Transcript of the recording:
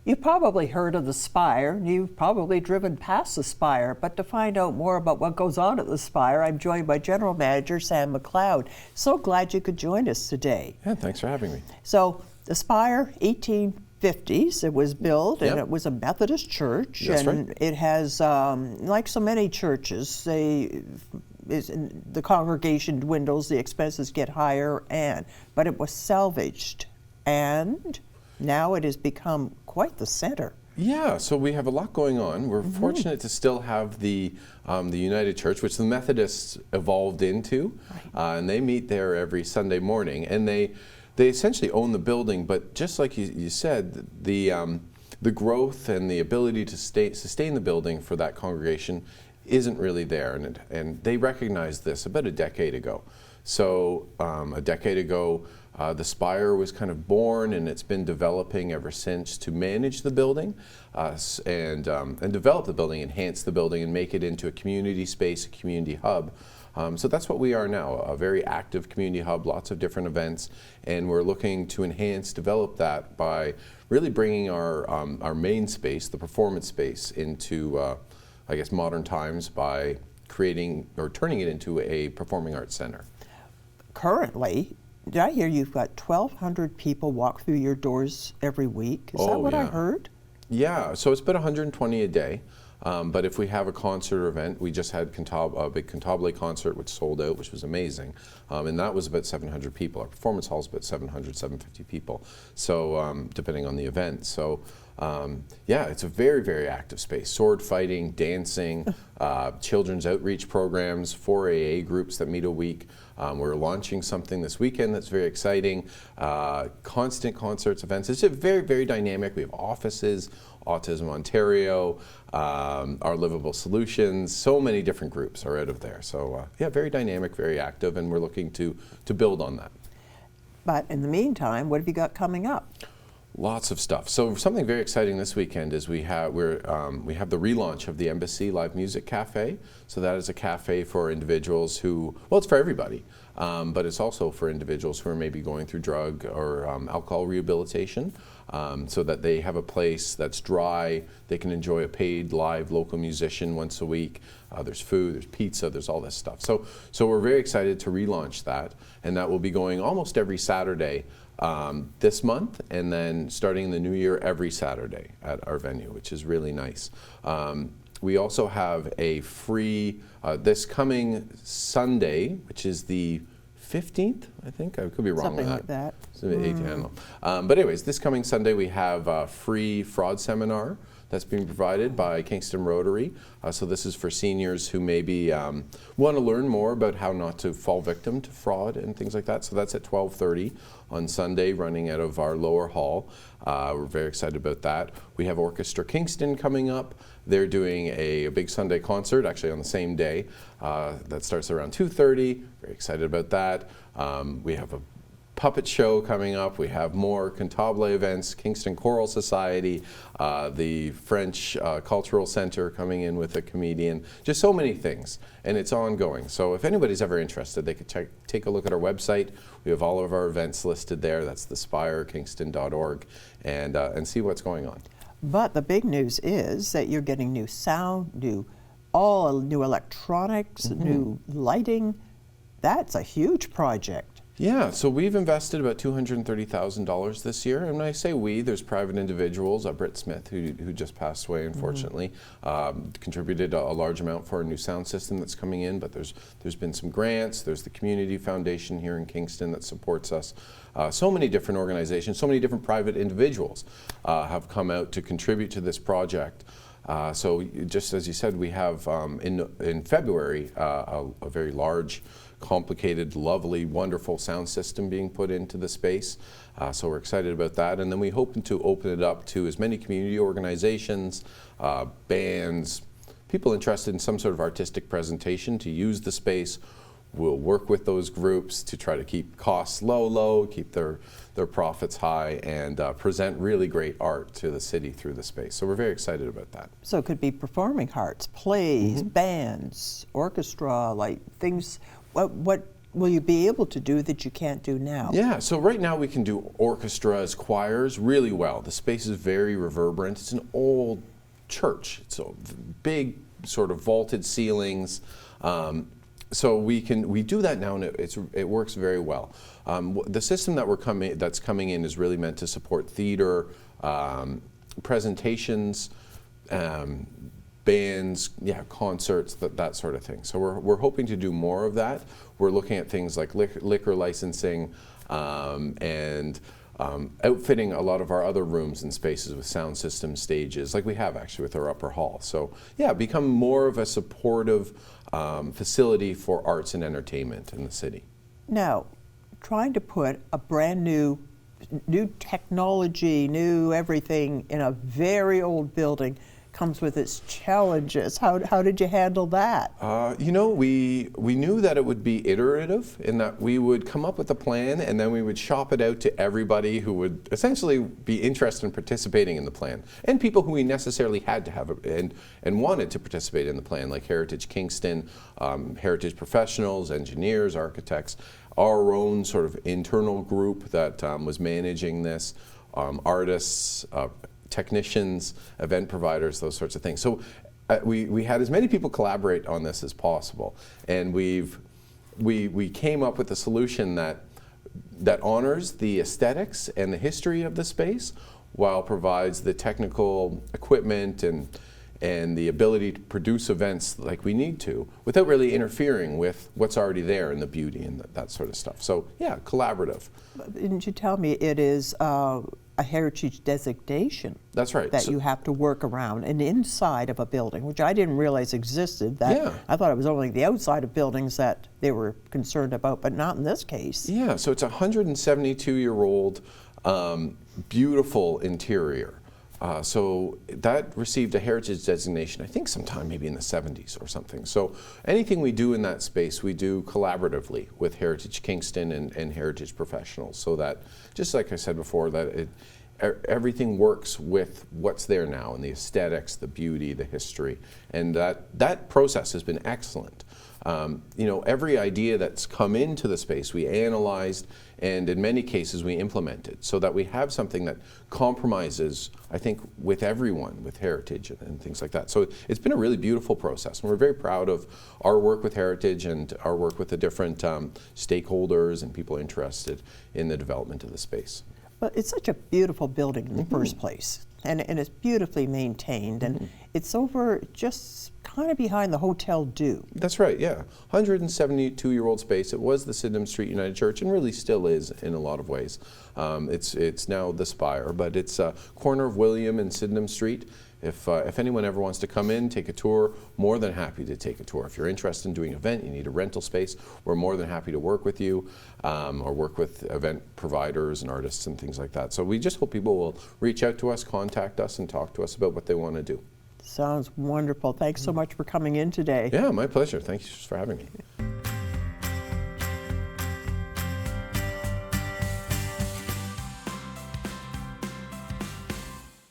You've probably heard of the Spire, and you've probably driven past the Spire, but to find out more about what goes on at the Spire, I'm joined by General Manager Sam MacLeod. So glad you could join us today. Yeah, thanks for having me. So the Spire, 1850s, it was built, and it was a Methodist church. That's and right. It has, like so many churches, the congregation dwindles, the expenses get higher, but it was salvaged, and now it has become quite the center. Yeah, so we have a lot going on. We're fortunate to still have the United Church, which the Methodists evolved into, and they meet there every Sunday morning, and they essentially own the building. But just like you said, the growth and the ability to sustain the building for that congregation isn't really there, and they recognized this about a decade ago. So a decade ago, the Spire was kind of born, and it's been developing ever since to manage the building and develop the building, enhance the building, and make it into a community space, a community hub. So that's what we are now, a very active community hub, lots of different events, and we're looking to enhance, develop that by really bringing our main space, the performance space, into I guess modern times by creating or turning it into a performing arts center. Currently, did I hear you've got 1,200 people walk through your doors every week? Is that what I heard? Yeah, so it's about 120 a day. But if we have a concert or event, we just had a big Cantabile concert which sold out, which was amazing. And that was about 700 people. Our performance hall is about 700, 750 people, so depending on the event. So yeah, it's a very, very active space. Sword fighting, dancing, children's outreach programs, 4 AA groups that meet a week. We're launching something this weekend that's very exciting. Constant concerts, events. It's just very, very dynamic. We have offices, Autism Ontario, Our Livable Solutions. So many different groups are out of there. So yeah, very dynamic, very active, and we're looking to build on that. But in the meantime, what have you got coming up? Lots of stuff. So something very exciting this weekend is we have the relaunch of the Embassy Live Music Cafe. So that is a cafe for individuals who, well, it's for everybody, but it's also for individuals who are maybe going through drug or alcohol rehabilitation, so that they have a place that's dry. They can enjoy a paid live local musician once a week. There's food, there's pizza, there's all this stuff. So we're very excited to relaunch that, and that will be going almost every Saturday this month, and then starting in the new year every Saturday at our venue, which is really nice. We also have a free, this coming Sunday, which is the 15th, I think. I could be wrong Something with that. So 18, I don't know. But anyways, this coming Sunday we have a free fraud seminar that's being provided by Kingston Rotary. So this is for seniors who maybe want to learn more about how not to fall victim to fraud and things like that. So that's at 12:30 on Sunday, running out of our lower hall. We're very excited about that. We have Orchestra Kingston coming up. They're doing a big Sunday concert, actually on the same day. That starts around 2:30. Very excited about that. We have a puppet show coming up. We have more Cantabile events, Kingston Choral Society, the French Cultural Center coming in with a comedian, just so many things, and it's ongoing. So if anybody's ever interested, they could take a look at our website. We have all of our events listed there. That's thespirekingston.org, and see what's going on. But the big news is that you're getting new sound, new electronics, new lighting. That's a huge project. Yeah, so we've invested about $230,000 this year, and when I say we, there's private individuals. Britt Smith, who just passed away, unfortunately, contributed a large amount for a new sound system that's coming in. But there's been some grants. There's the Community Foundation here in Kingston that supports us. So many different organizations, so many different private individuals have come out to contribute to this project. So just as you said, we have in February a very large, complicated, lovely, wonderful sound system being put into the space. So we're excited about that. And then we hope to open it up to as many community organizations, bands, people interested in some sort of artistic presentation to use the space. We'll work with those groups to try to keep costs low, keep their profits high, and present really great art to the city through the space. So we're very excited about that. So it could be performing arts, plays, bands, orchestra, like things. What will you be able to do that you can't do now? Yeah, so right now we can do orchestras, choirs really well. The space is very reverberant. It's an old church. It's a big sort of vaulted ceilings. So we do that now, and it works very well. The system that that's coming in is really meant to support theater, presentations, bands, concerts, that sort of thing. So we're hoping to do more of that. We're looking at things like liquor licensing and outfitting a lot of our other rooms and spaces with sound system stages, like we have actually with our upper hall. So yeah, become more of a supportive facility for arts and entertainment in the city. Now, trying to put a brand new technology, new everything in a very old building comes with its challenges. How did you handle that? You know, we knew that it would be iterative, in that we would come up with a plan and then we would shop it out to everybody who would essentially be interested in participating in the plan, and people who we necessarily had to have and wanted to participate in the plan, like Heritage Kingston, Heritage professionals, engineers, architects, our own sort of internal group that was managing this, artists, technicians, event providers, those sorts of things. So we had as many people collaborate on this as possible, and we came up with a solution that honors the aesthetics and the history of the space, while provides the technical equipment and the ability to produce events like we need to, without really interfering with what's already there and the beauty and that sort of stuff. So yeah, collaborative. Didn't you tell me it is a heritage designation? That's right. That you have to work around, and inside of a building, which I didn't realize existed. Yeah. I thought it was only the outside of buildings that they were concerned about, but not in this case. Yeah, so it's a 172-year-old beautiful interior. So that received a heritage designation, I think sometime maybe in the 70s or something. So anything we do in that space, we do collaboratively with Heritage Kingston and Heritage professionals, so that, just like I said before, that everything works with what's there now, and the aesthetics, the beauty, the history, and that process has been excellent. You know, every idea that's come into the space we analyzed, and in many cases we implemented, so that we have something that compromises, I think, with everyone, with heritage and things like that. So it's been a really beautiful process, and we're very proud of our work with heritage and our work with the different stakeholders and people interested in the development of the space. But it's such a beautiful building in the first place, and it's beautifully maintained, and it's over just kind of behind the Hotel Dieu. That's right, yeah. 172-year-old space. It was the Sydenham Street United Church, and really still is in a lot of ways. It's now the Spire, but it's a corner of William and Sydenham Street. If anyone ever wants to come in, take a tour, more than happy to take a tour. If you're interested in doing an event, you need a rental space, we're more than happy to work with you, or work with event providers and artists and things like that. So we just hope people will reach out to us, contact us, and talk to us about what they want to do. Sounds wonderful. Thanks so much for coming in today. Yeah, my pleasure. Thank you for having me.